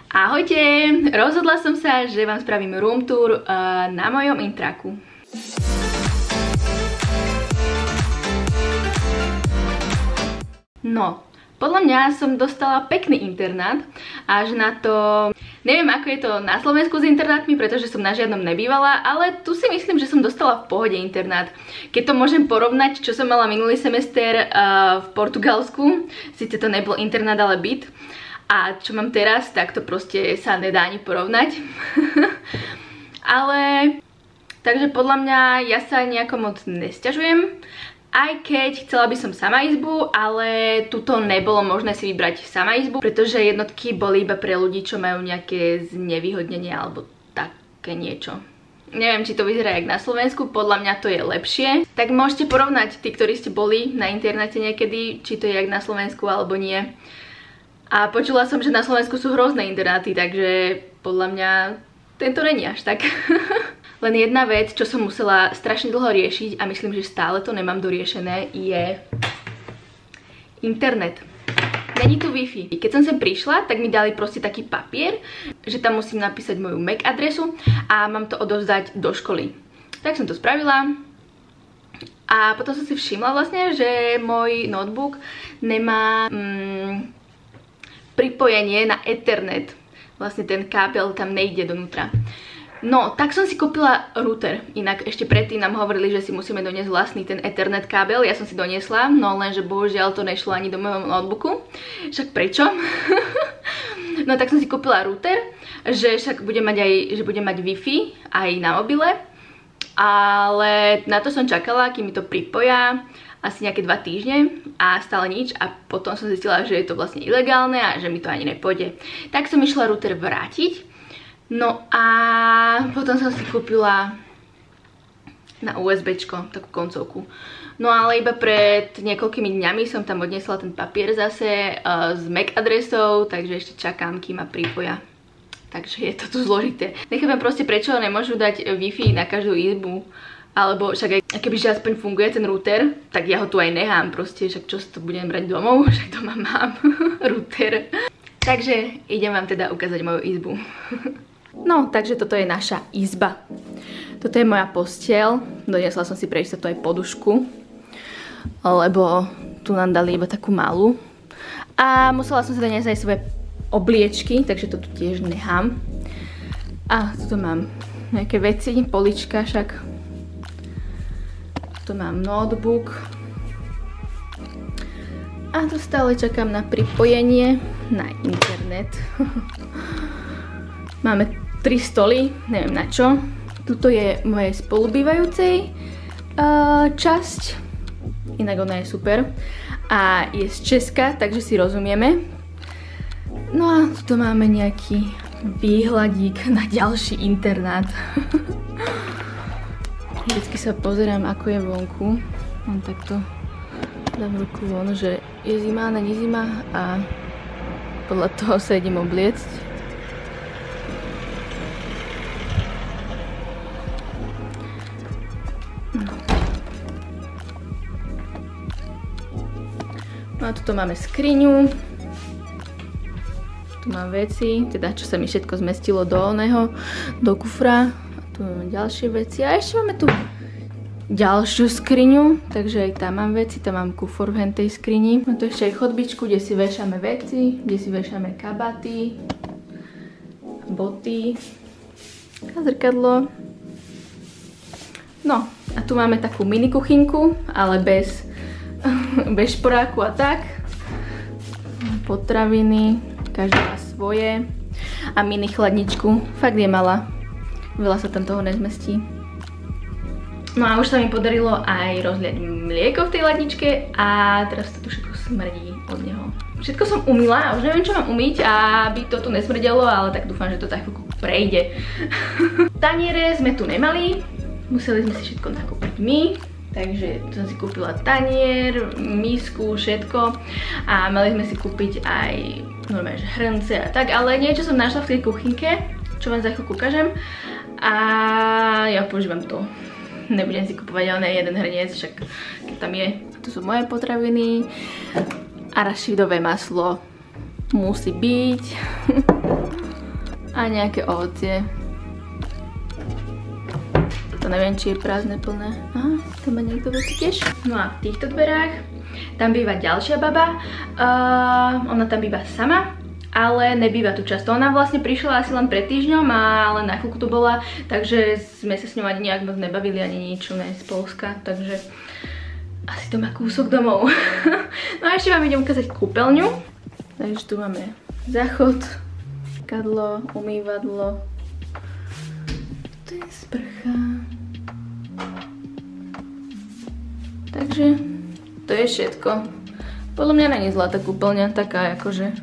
Ahojte! Rozhodla som sa, že vám spravím room tour na mojom intraku. No, podľa mňa som dostala pekný internát, až na to... Neviem, ako je to na Slovensku s internátmi, pretože som na žiadnom nebývala, ale tu si myslím, že som dostala v pohode internát. Keď to môžem porovnať, čo som mala minulý semester v Portugalsku, síce to nebol internát, ale byt, a čo mám teraz, tak to proste sa nedá ani porovnať. Ale... Takže podľa mňa ja sa nejako moc nesťažujem. Aj keď chcela by som sama izbu, ale tuto nebolo možné si vybrať sama izbu, pretože jednotky boli iba pre ľudí, čo majú nejaké znevýhodnenie alebo také niečo. Neviem, či to vyzerá jak na Slovensku, podľa mňa to je lepšie. Tak môžete porovnať, tí, ktorí ste boli na internáte niekedy, či to je jak na Slovensku alebo nie. A počula som, že na Slovensku sú hrozné internáty, takže podľa mňa tento není až tak. Len jedna vec, čo som musela strašne dlho riešiť a myslím, že stále to nemám doriešené, je internet. Není tu Wi-Fi. Keď som sem prišla, tak mi dali proste taký papier, že tam musím napísať moju MAC adresu a mám to odovzdať do školy. Tak som to spravila. A potom som si všimla vlastne, že môj notebook nemá pripojenie na Ethernet. Vlastne ten kábel tam nejde donútra. No, tak som si kúpila router. Inak ešte predtým nám hovorili, že si musíme doniesť vlastný ten Ethernet kábel. Ja som si doniesla, no lenže bohužiaľ to nešlo ani do môjho notebooku. Však prečo? No tak som si kúpila router, že však budem mať Wi-Fi aj na mobile. Ale na to som čakala, kým mi to pripoja asi nejaké 2 týždne a stále nič a potom som zistila, že je to vlastne ilegálne a že mi to ani nepôjde. Tak som išla router vrátiť. No a potom som si kúpila na USBčko takú koncovku. No ale iba pred niekoľkými dňami som tam odniesla ten papier zase s MAC adresou, takže ešte čakám, kým ma pripoja. Takže je to tu zložité. Nechápem proste, prečo nemôžu dať Wi-Fi na každú izbu. Alebo však aj kebyže aspoň funguje ten router, tak ja ho tu aj nechám proste, však čo si to budem brať domov, však doma mám router. Takže idem vám teda ukázať moju izbu. No, takže toto je naša izba. Toto je moja posteľ, doniesla som si pre istotu aj podušku, lebo tu nám dali iba takú malú. A musela som si doniesť aj svoje obliečky, takže to tu tiež nechám. A tu mám nejaké veci, polička však. Tu mám notebook. A tu stále čakám na pripojenie na internet. Máme 3 stoly, neviem na čo. Tuto je mojej spolubývajúcej časť. Inak ona je super. A je z Česka, takže si rozumieme. No a tuto máme nejaký výhľadík na ďalší internát. Vždycky sa pozerám, ako je vonku. Mám takto dám ruku von, že je zima, není zima a podľa toho sa idem obliecť. No a tuto máme skriňu. Tu mám veci, teda čo sa mi všetko zmestilo do oného, do kufra. Tu máme ďalšie veci a ešte máme tu ďalšiu skriňu, takže aj tam mám veci, tam mám kufor v hentej skrini. Mám tu ešte aj chodbičku, kde si vešame veci, kde si vešame kabaty, boty a zrkadlo. No a tu máme takú mini kuchynku, ale bez šporáku a tak. Potraviny, každá má svoje a mini chladničku, fakt je malá. Veľa sa tam toho nezmestí. No a už sa mi podarilo aj rozliať mlieko v tej ladničke a teraz to tu všetko smrdí od neho. Všetko som umyla a už neviem, čo mám umyť, aby to tu nesmrdelo, ale tak dúfam, že to tak prejde. Taniere sme tu nemali, museli sme si všetko nakúpiť my. Takže som si kúpila tanier, misku, všetko a mali sme si kúpiť aj normálne hrnce a tak, ale niečo som našla v tej kuchynke, čo vám za chvíľku ukážem a ja používam to. Nebudem si kupovať ale jeden hrniec, však keď tam je. Tu sú moje potraviny. Arašidové maslo musí byť. A nejaké ovocie. To neviem, či je prázdne plné. Aha, tam má niekto veci tiež. No a v týchto dverách tam býva ďalšia baba. Ona tam býva sama, ale nebýva tu často. Ona vlastne prišla asi len pred týždňom, ale na chvíľku tu bola, takže sme sa s ňou ani nejak moc nebavili, ani nič, ne z Polska, takže asi to má kúsok domov. No a ešte vám idem ukázať kúpeľňu. Takže tu máme záchod, kadlo, umývadlo. To je sprcha. Takže to je všetko. Podľa mňa není zlá tá kúpeľňa, taká akože...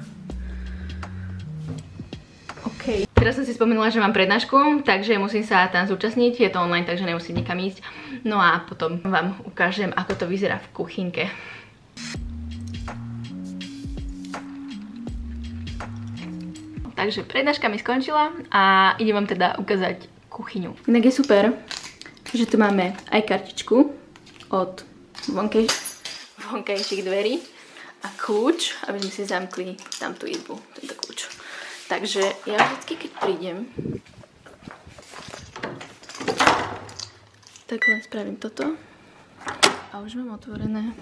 OK. Teraz som si spomínala, že mám prednášku, takže musím sa tam zúčastniť. Je to online, takže nemusím nikam ísť. No a potom vám ukážem, ako to vyzerá v kuchynke. Takže prednáška mi skončila a idem vám teda ukázať kuchyňu. Inak je super, že tu máme aj kartičku od vonkajších dverí a kľúč, aby sme si zamkli tamtú izbu, tento kľúč. Takže ja vždycky, keď prídem, tak len spravím toto a už mám otvorené.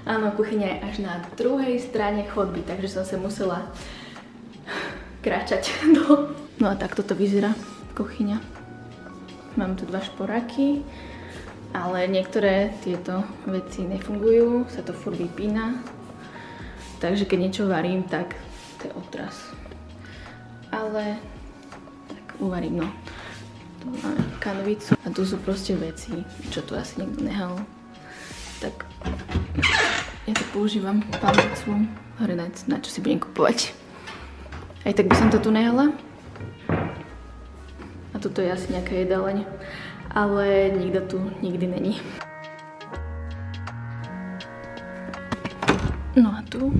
Áno, kuchyňa je až na druhej strane chodby, takže som sa musela kráčať do... No a takto to vyzerá kuchyňa. Mám tu dva šporáky, ale niektoré tieto veci nefungujú, sa to furt vypína. Takže keď niečo varím, tak to je otras. Ale tak uvarím, no. Tu máme kanvicu a tu sú proste veci, čo tu asi niekto nehal. Tak ja to používam, palicu, hrenec, na čo si budem kupovať. Aj tak by som to tu nehala. A toto je asi nejaká jedáleň, ale nikto tu nikdy není. No a tu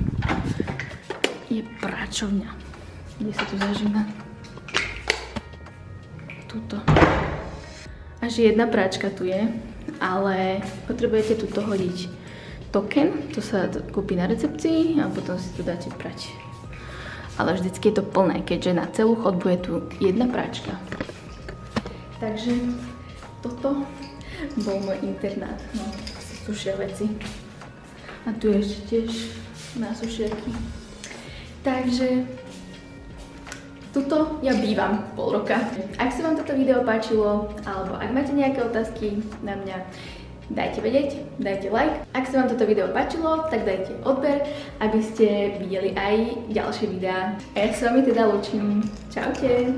je práčovňa, kde sa tu zažíva. Tuto. Až jedna práčka tu je, ale potrebujete tuto hodiť token, to sa kúpi na recepcii a potom si tu dáte prať. Ale vždycky je to plné, keďže na celú chodbu je tu jedna práčka. Takže toto bol môj internát. No, si sušia veci. A tu je ešte tiež na sušiaky. Takže tuto ja bývam pol roka. Ak sa vám toto video páčilo, alebo ak máte nejaké otázky na mňa, dajte vedieť, dajte like. Ak sa vám toto video páčilo, tak dajte odber, aby ste videli aj ďalšie videá. A ja sa s vami teda lúčim. Čaute!